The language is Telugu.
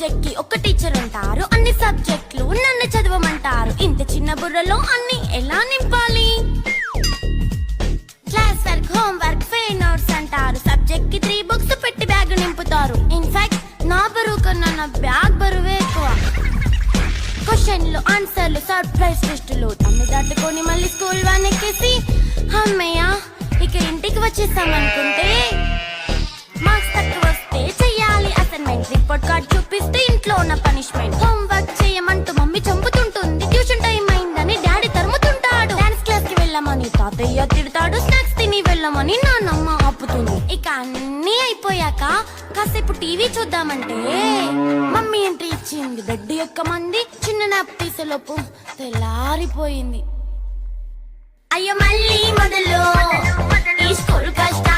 సబ్జెక్ట్ కి ఒక టీచర్ ఉంటారు, అన్ని సబ్జెక్టులు నన్ను చదవమంటారు. ఇంత చిన్న బుర్రలో అన్ని ఎలా నింపాలి? Class work, home work, fair notes అంటారు. సబ్జెక్ట్ కి 3 బుక్స్ పెట్టి బ్యాగ్ నింపుతారు. ఇన్ఫాక్ట్ నా బరువు కన్నా నా బ్యాగ్ బరువే ఎక్కువ. క్వశ్చన్లు, ఆన్సర్లు, సర్ప్రైజ్ టెస్టులు తమ్మి దాటుకొని మళ్ళీ స్కూల్ వ్యాన్ ఎక్కేసి అమ్మయ్య ఇక ఇంటికి వచ్చేసామనుకుంటే మార్క్స్ తక్కువ వస్తే చెయ్యాలి అసైన్మెంట్. రిపోర్ట్ కార్డ్ చూపిస్తే ఇంట్లో ఉన్న పనిష్మెంట్. హోమ్ వర్క్ చేయమంటూ మమ్మీ చంపుతుంటుంది. ట్యూషన్ టైం అయిందని డాడీ తరుముతుంటాడు. డాన్స్ క్లాస్ కి వెళ్ళమని తాతయ్య తిడతాడు. స్నాక్స్ తిని వెళ్ళమని నాన్నమ్మ ఆపుతుంది. ఇక అన్నీ అయిపోయాక కాసేపు టీవీ చూద్దామంటే మమ్మీ ఎంట్రీ ఇచ్చింది. బెడ్ యొక్క మంది చిన్న నాప్ తీసేలోపు తెల్లారిపోయింది. అయ్యో మళ్ళీ మొదలు ఈ స్కూల్ కష్టం.